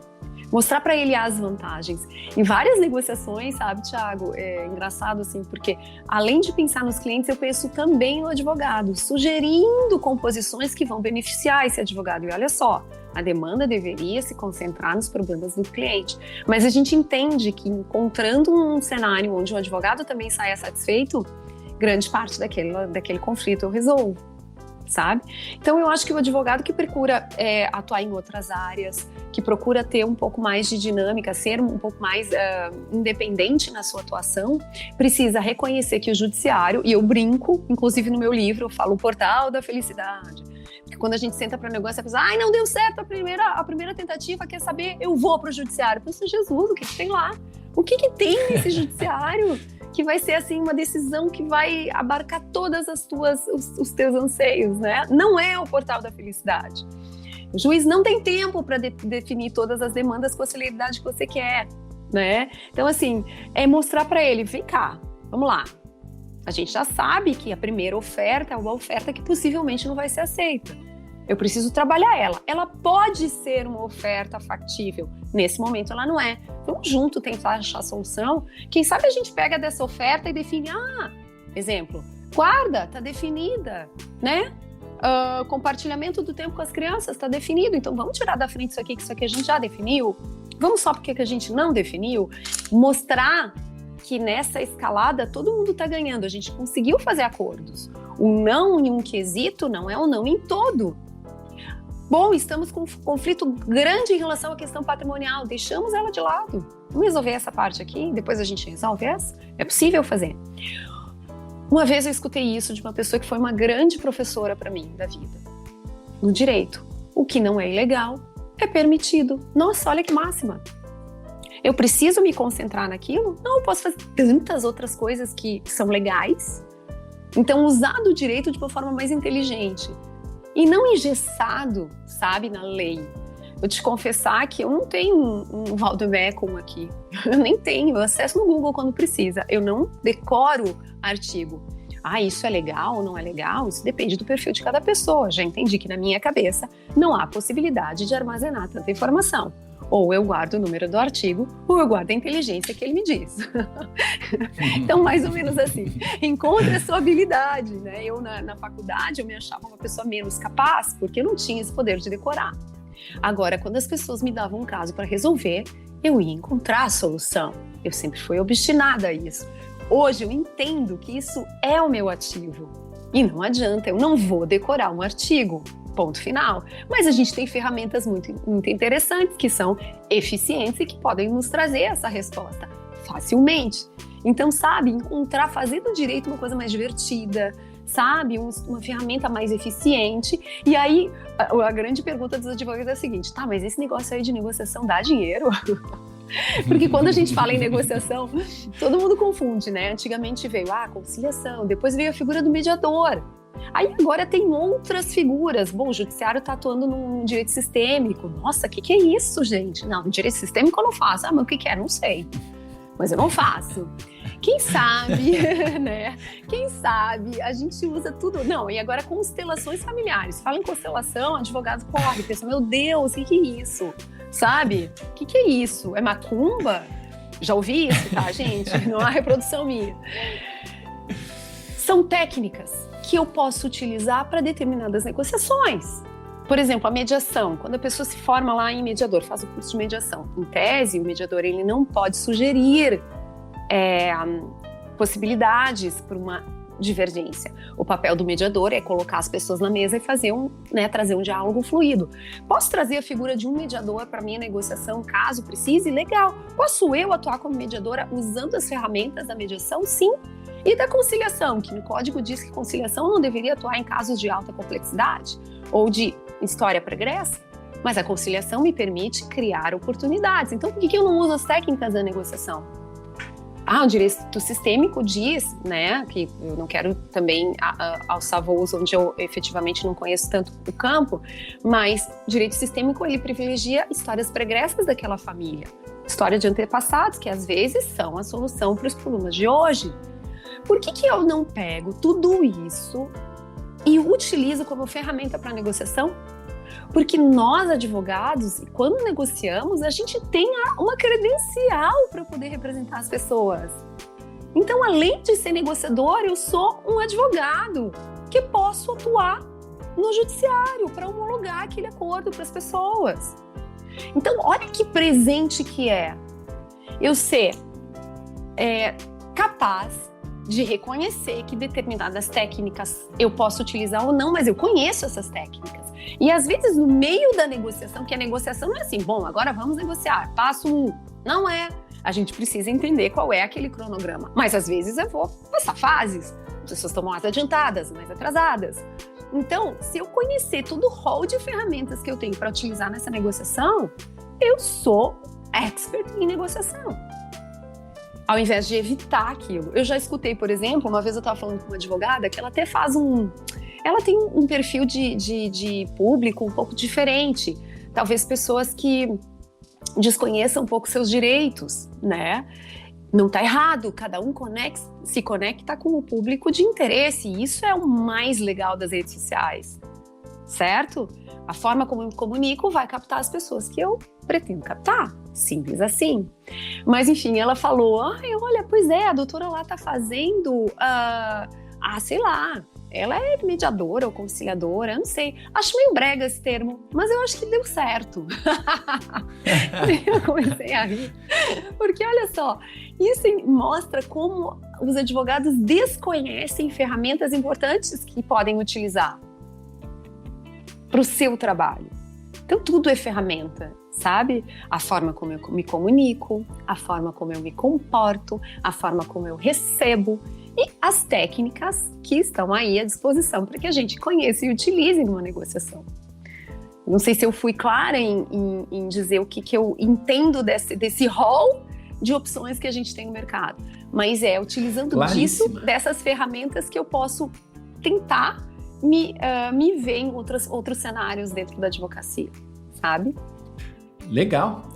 Mostrar para ele as vantagens. Em várias negociações, sabe, Thiago, é engraçado assim, porque além de pensar nos clientes, eu penso também no advogado, sugerindo composições que vão beneficiar esse advogado. E olha só, a demanda deveria se concentrar nos problemas do cliente. Mas a gente entende que encontrando um cenário onde o advogado também saia satisfeito, grande parte daquele conflito eu resolvo, sabe? Então eu acho que o advogado que procura atuar em outras áreas, que procura ter um pouco mais de dinâmica, ser um pouco mais independente na sua atuação, precisa reconhecer que o judiciário, e eu brinco, inclusive no meu livro, eu falo o portal da felicidade. Porque quando a gente senta para negócio, a pessoa, não deu certo a primeira tentativa, quer saber, eu vou para o judiciário. Eu penso, Jesus, o que tem lá? O que tem nesse judiciário? Que vai ser assim uma decisão que vai abarcar todas os teus anseios, né? Não é o portal da felicidade. O juiz não tem tempo para definir todas as demandas com a celeridade que você quer, né? Então, assim, é mostrar para ele, vem cá, vamos lá. A gente já sabe que a primeira oferta é uma oferta que possivelmente não vai ser aceita. Eu preciso trabalhar ela. Ela pode ser uma oferta factível. Nesse momento ela não é. Vamos junto tentar achar a solução. Quem sabe a gente pega dessa oferta e define, exemplo, guarda, tá definida, né? Compartilhamento do tempo com as crianças, tá definido. Então vamos tirar da frente isso aqui, que isso aqui a gente já definiu. Vamos só porque que a gente não definiu. Mostrar que nessa escalada todo mundo tá ganhando. A gente conseguiu fazer acordos. O não em um quesito não é o não em todo. Bom, estamos com um conflito grande em relação à questão patrimonial, deixamos ela de lado. Vamos resolver essa parte aqui, depois a gente resolve essa? É possível fazer. Uma vez eu escutei isso de uma pessoa que foi uma grande professora para mim da vida. No direito, o que não é ilegal é permitido. Nossa, olha que máxima. Eu preciso me concentrar naquilo? Não, eu posso fazer tantas outras coisas que são legais. Então, usar do direito de uma forma mais inteligente. E não engessado, sabe, na lei. Eu te confessar que eu não tenho um Valdemecum aqui. Eu nem tenho, eu acesso no Google quando precisa. Eu não decoro artigo. Isso é legal ou não é legal? Isso depende do perfil de cada pessoa. Já entendi que na minha cabeça não há possibilidade de armazenar tanta informação. Ou eu guardo o número do artigo, ou eu guardo a inteligência que ele me diz. Então, mais ou menos assim, encontre a sua habilidade, né? Eu, na faculdade, eu me achava uma pessoa menos capaz, porque eu não tinha esse poder de decorar. Agora, quando as pessoas me davam um caso para resolver, eu ia encontrar a solução. Eu sempre fui obstinada a isso. Hoje eu entendo que isso é o meu ativo. E não adianta, eu não vou decorar um artigo, ponto final. Mas a gente tem ferramentas muito, muito interessantes, que são eficientes e que podem nos trazer essa resposta facilmente. Então, sabe, encontrar, fazer do direito uma coisa mais divertida, sabe, uma ferramenta mais eficiente. E aí, a grande pergunta dos advogados é a seguinte: tá, mas esse negócio aí de negociação dá dinheiro? Porque quando a gente fala em negociação, todo mundo confunde, né? Antigamente veio a conciliação, depois veio a figura do mediador. Aí agora tem outras figuras. Bom, o judiciário está atuando num direito sistêmico. Nossa, o que é isso, gente? Não, no direito sistêmico eu não faço. Mas o que é? Não sei. Mas eu não faço. Quem sabe, né? Quem sabe a gente usa tudo. Não, e agora constelações familiares. Fala em constelação, advogado corre, pensa, meu Deus, o que é isso? Sabe? O que é isso? É macumba? Já ouvi isso, tá, gente? Não há reprodução minha. São técnicas que eu posso utilizar para determinadas negociações. Por exemplo, a mediação. Quando a pessoa se forma lá em mediador, faz o curso de mediação. Em tese, o mediador ele não pode sugerir possibilidades para uma divergência. O papel do mediador é colocar as pessoas na mesa e fazer trazer um diálogo fluido. Posso trazer a figura de um mediador para minha negociação, caso precise? Legal. Posso eu atuar como mediadora usando as ferramentas da mediação? Sim. E da conciliação, que no código diz que conciliação não deveria atuar em casos de alta complexidade ou de história pregressa, mas a conciliação me permite criar oportunidades. Então, por que eu não uso as técnicas da negociação? O direito sistêmico diz, né, que eu não quero também alçar voos onde eu efetivamente não conheço tanto o campo, mas o direito sistêmico ele privilegia histórias pregressas daquela família, história de antepassados, que às vezes são a solução para os problemas de hoje. Por que eu não pego tudo isso e utilizo como ferramenta para negociação? Porque nós, advogados, quando negociamos, a gente tem uma credencial para poder representar as pessoas. Então, além de ser negociador, eu sou um advogado que posso atuar no judiciário para homologar aquele acordo para as pessoas. Então, olha que presente que é eu ser capaz de reconhecer que determinadas técnicas eu posso utilizar ou não, mas eu conheço essas técnicas. E às vezes no meio da negociação, que a negociação não é assim, bom, agora vamos negociar, passo 1. Não é. A gente precisa entender qual é aquele cronograma. Mas às vezes eu vou passar fases, as pessoas estão mais adiantadas, mais atrasadas. Então, se eu conhecer todo o rol de ferramentas que eu tenho para utilizar nessa negociação, eu sou expert em negociação. Ao invés de evitar aquilo. Eu já escutei, por exemplo, uma vez eu estava falando com uma advogada que ela até faz ela tem um perfil de público um pouco diferente. Talvez pessoas que desconheçam um pouco seus direitos, né? Não está errado, cada um se conecta com o público de interesse. E isso é o mais legal das redes sociais, certo? A forma como eu me comunico vai captar as pessoas que eu pretendo captar. Simples assim. Mas enfim, ela falou, olha, pois é, a doutora lá tá fazendo, sei lá, ela é mediadora ou conciliadora, eu não sei. Acho meio brega esse termo, mas eu acho que deu certo. Eu comecei a rir. Porque olha só, isso mostra como os advogados desconhecem ferramentas importantes que podem utilizar para o seu trabalho. Então tudo é ferramenta, sabe? A forma como eu me comunico, a forma como eu me comporto, a forma como eu recebo e as técnicas que estão aí à disposição para que a gente conheça e utilize numa negociação. Não sei se eu fui clara em dizer o que eu entendo desse rol de opções que a gente tem no mercado. Mas utilizando dessas ferramentas que eu posso tentar me ver em outros cenários dentro da advocacia, sabe? Legal.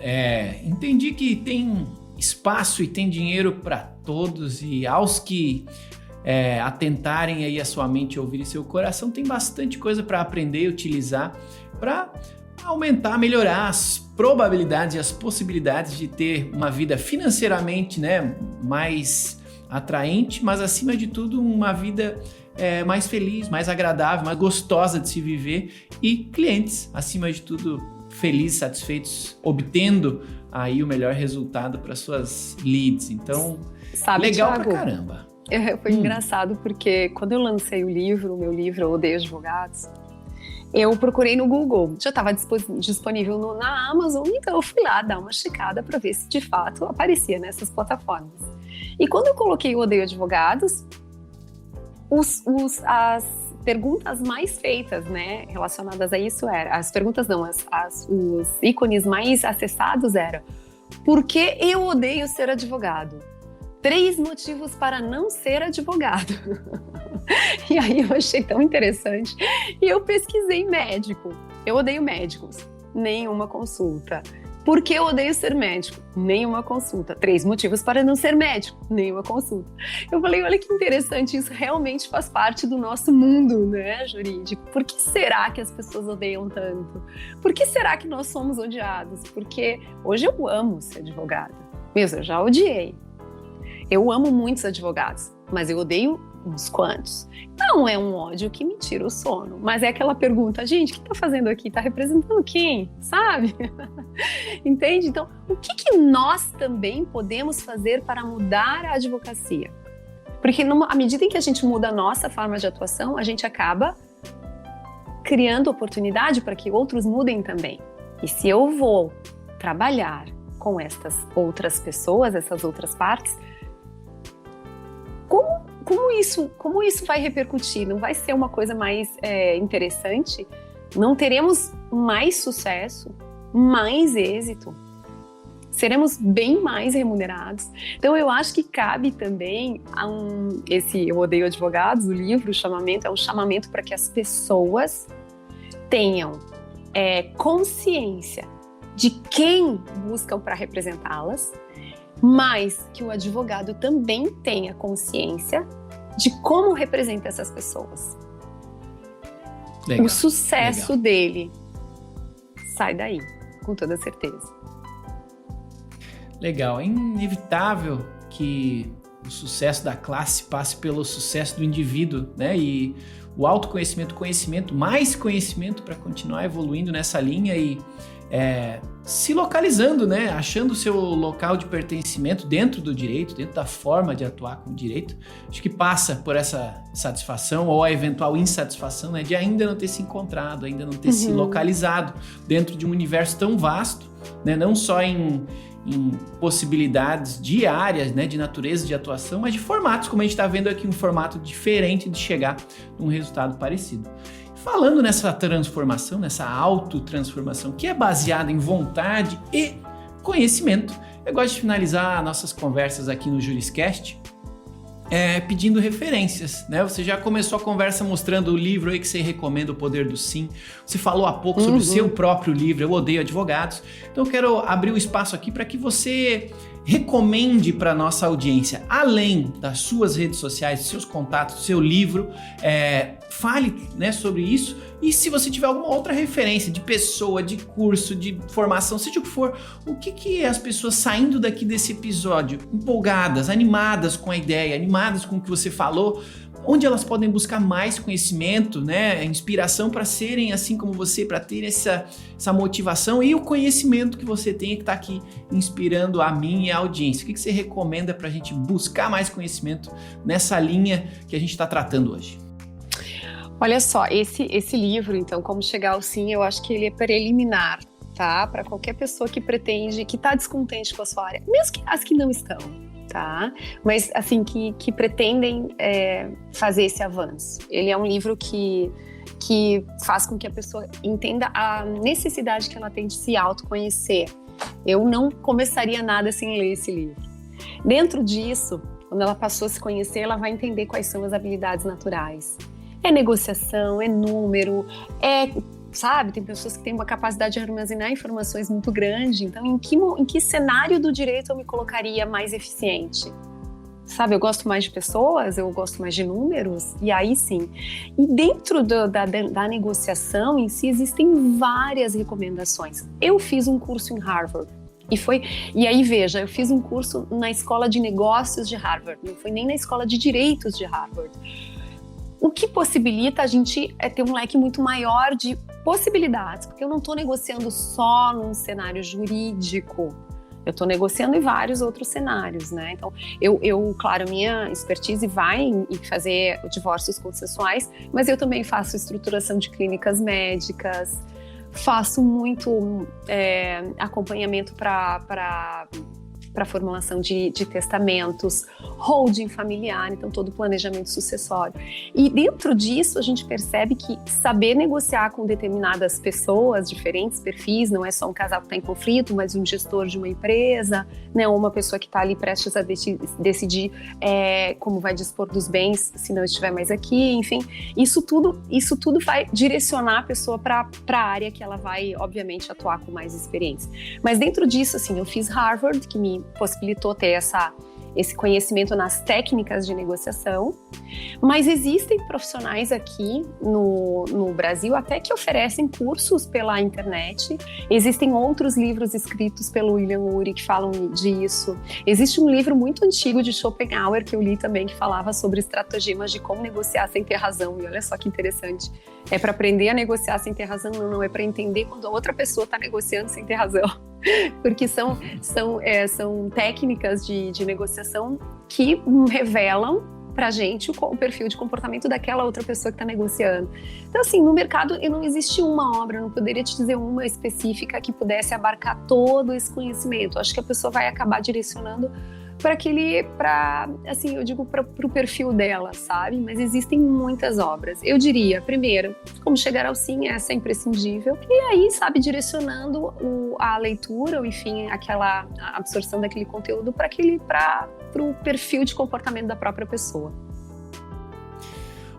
Entendi que tem espaço e tem dinheiro para todos, e aos que atentarem aí a sua mente e ouvirem seu coração, tem bastante coisa para aprender e utilizar para aumentar, melhorar as probabilidades e as possibilidades de ter uma vida financeiramente, né, mais atraente, mas acima de tudo uma vida mais feliz, mais agradável, mais gostosa de se viver, e clientes, acima de tudo, felizes, satisfeitos, obtendo aí o melhor resultado para suas leads. Então, legal, Thiago, pra caramba. Foi engraçado porque quando eu lancei o meu livro Eu Odeio Advogados, eu procurei no Google, já estava disponível na Amazon, então eu fui lá dar uma checada para ver se de fato aparecia nessas plataformas. E quando eu coloquei Eu Odeio Advogados, as perguntas mais feitas, né, relacionadas a isso as perguntas não, os ícones mais acessados eram: por que eu odeio ser advogado? 3 motivos para não ser advogado. E aí eu achei tão interessante. E eu pesquisei médico. Eu odeio médicos. Nenhuma consulta. Por que eu odeio ser médico? Nenhuma consulta. 3 motivos para não ser médico. Nenhuma consulta. Eu falei, olha que interessante, isso realmente faz parte do nosso mundo, né, jurídico. Por que será que as pessoas odeiam tanto? Por que será que nós somos odiados? Porque hoje eu amo ser advogada. Mesmo, eu já odiei. Eu amo muitos advogados, mas eu odeio uns quantos. Não é um ódio que me tira o sono, mas é aquela pergunta, gente, o que tá fazendo aqui? Tá representando quem? Sabe? Entende? Então, o que nós também podemos fazer para mudar a advocacia? Porque à medida em que a gente muda a nossa forma de atuação, a gente acaba criando oportunidade para que outros mudem também. E se eu vou trabalhar com estas outras pessoas, essas outras partes, como isso vai repercutir? Não vai ser uma coisa mais interessante? Não teremos mais sucesso, mais êxito? Seremos bem mais remunerados? Então, eu acho que cabe também esse Eu Odeio Advogados, o livro, o chamamento, é um chamamento para que as pessoas tenham consciência de quem buscam para representá-las, mas que o advogado também tenha consciência de como representa essas pessoas. Legal, o sucesso dele sai daí, com toda certeza. Legal, é inevitável que o sucesso da classe passe pelo sucesso do indivíduo, né? E o autoconhecimento, conhecimento, mais conhecimento para continuar evoluindo nessa linha e se localizando, né? Achando o seu local de pertencimento dentro do direito, dentro da forma de atuar com o direito. Acho que passa por essa satisfação ou a eventual insatisfação, né? De ainda não ter se encontrado, ainda não ter se localizado dentro de um universo tão vasto, né? Não só em possibilidades diárias, né, de natureza de atuação, mas de formatos, como a gente está vendo aqui, um formato diferente de chegar a um resultado parecido. Falando nessa transformação, nessa autotransformação, que é baseada em vontade e conhecimento, eu gosto de finalizar nossas conversas aqui no Juriscast pedindo referências, né? Você já começou a conversa mostrando o livro aí que você recomenda, O Poder do Sim. Você falou há pouco sobre o seu próprio livro, Eu Odeio Advogados. Então eu quero abrir o espaço aqui para que você recomende para nossa audiência, além das suas redes sociais, dos seus contatos, do seu livro, fale, né, sobre isso. E se você tiver alguma outra referência de pessoa, de curso, de formação, seja o que for, o que as pessoas saindo daqui desse episódio, empolgadas, animadas com a ideia, animadas com o que você falou, onde elas podem buscar mais conhecimento, né, inspiração para serem assim como você, para ter essa motivação e o conhecimento que você tem que está aqui inspirando a mim e a audiência. O que você recomenda para a gente buscar mais conhecimento nessa linha que a gente está tratando hoje? Olha só, esse livro, então, Como Chegar ao Sim, eu acho que ele é preliminar, tá? Para qualquer pessoa que pretende, que está descontente com a sua área, mesmo que as que não estão, tá? Mas, assim, que pretendem fazer esse avanço. Ele é um livro que faz com que a pessoa entenda a necessidade que ela tem de se autoconhecer. Eu não começaria nada sem ler esse livro. Dentro disso, quando ela passou a se conhecer, ela vai entender quais são as habilidades naturais. É negociação, é número, sabe, tem pessoas que têm uma capacidade de armazenar informações muito grande. Então, em que cenário do direito eu me colocaria mais eficiente? Sabe, eu gosto mais de pessoas, eu gosto mais de números, e aí sim. E dentro da negociação em si, existem várias recomendações. Eu fiz um curso em Harvard, e aí veja, eu fiz um curso na Escola de Negócios de Harvard, não foi nem na Escola de Direitos de Harvard. O que possibilita a gente ter um leque muito maior de possibilidades, porque eu não estou negociando só num cenário jurídico, eu estou negociando em vários outros cenários, né? Então, claro, minha expertise vai em fazer divórcios consensuais, mas eu também faço estruturação de clínicas médicas, faço muito acompanhamento para formulação de testamentos, holding familiar, então todo o planejamento sucessório. E dentro disso a gente percebe que saber negociar com determinadas pessoas, diferentes perfis, não é só um casal que está em conflito, mas um gestor de uma empresa, né, ou uma pessoa que está ali prestes a decidir como vai dispor dos bens se não estiver mais aqui, enfim, isso tudo vai direcionar a pessoa para a área que ela vai, obviamente, atuar com mais experiência. Mas dentro disso, assim, eu fiz Harvard, que me possibilitou ter esse conhecimento nas técnicas de negociação, mas existem profissionais aqui no Brasil até que oferecem cursos pela internet, existem outros livros escritos pelo William Ury que falam disso, existe um livro muito antigo de Schopenhauer que eu li também que falava sobre estratagemas de como negociar sem ter razão, e olha só que interessante, é para aprender a negociar sem ter razão, não é para entender quando a outra pessoa está negociando sem ter razão. Porque são técnicas de negociação que revelam pra gente o perfil de comportamento daquela outra pessoa que está negociando. Então, assim, no mercado não existe uma obra, não poderia te dizer uma específica que pudesse abarcar todo esse conhecimento. Acho que a pessoa vai acabar direcionando para o perfil dela, sabe? Mas existem muitas obras. Eu diria, primeiro, Como Chegar ao Sim, essa é imprescindível. E aí, sabe, direcionando a leitura, ou enfim, aquela absorção daquele conteúdo para o perfil de comportamento da própria pessoa.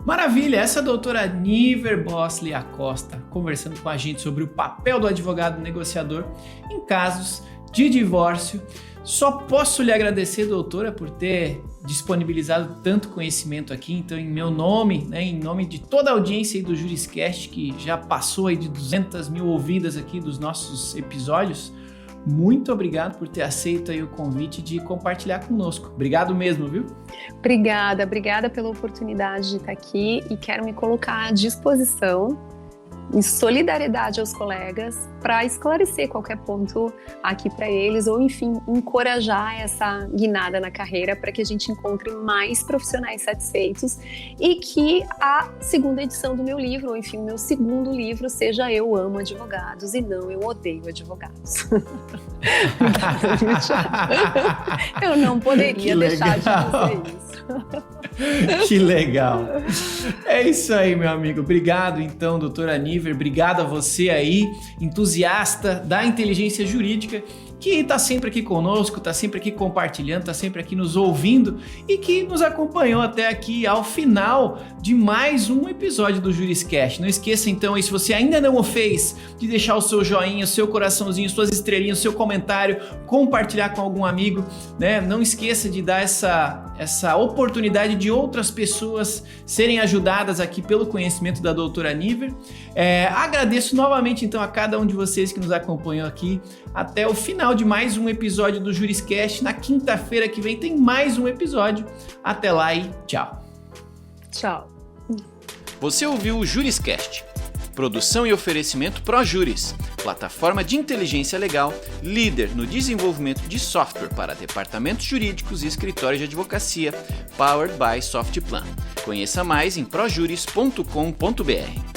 Maravilha! Essa é a doutora Niver Bosley Acosta conversando com a gente sobre o papel do advogado negociador em casos de divórcio. Só posso lhe agradecer, doutora, por ter disponibilizado tanto conhecimento aqui. Então, em meu nome, né, em nome de toda a audiência aí do Juriscast, que já passou aí de 200 mil ouvidas aqui dos nossos episódios, muito obrigado por ter aceito aí o convite de compartilhar conosco. Obrigado mesmo, viu? Obrigada pela oportunidade de estar aqui e quero me colocar à disposição, em solidariedade aos colegas, para esclarecer qualquer ponto aqui para eles, ou enfim, encorajar essa guinada na carreira para que a gente encontre mais profissionais satisfeitos e que a segunda edição do meu livro, ou enfim, o meu segundo livro, seja Eu Amo Advogados e não Eu Odeio Advogados. Eu não poderia deixar de dizer isso. Que legal! É isso aí, meu amigo. Obrigado, então, doutora Niver. Obrigado a você aí, entusiasta da inteligência jurídica, que está sempre aqui conosco, está sempre aqui compartilhando, está sempre aqui nos ouvindo e que nos acompanhou até aqui ao final de mais um episódio do Juriscast. Não esqueça então, aí, se você ainda não o fez, de deixar o seu joinha, o seu coraçãozinho, suas estrelinhas, o seu comentário, compartilhar com algum amigo, né? Não esqueça de dar essa oportunidade de outras pessoas serem ajudadas aqui pelo conhecimento da doutora Niver. Agradeço novamente então a cada um de vocês que nos acompanhou aqui até o final de mais um episódio do Juriscast. Na quinta-feira que vem tem mais um episódio. Até lá e tchau. Tchau. Você ouviu o Juriscast. Produção e oferecimento ProJuris, plataforma de inteligência legal, líder no desenvolvimento de software para departamentos jurídicos e escritórios de advocacia, powered by Softplan. Conheça mais em projuris.com.br.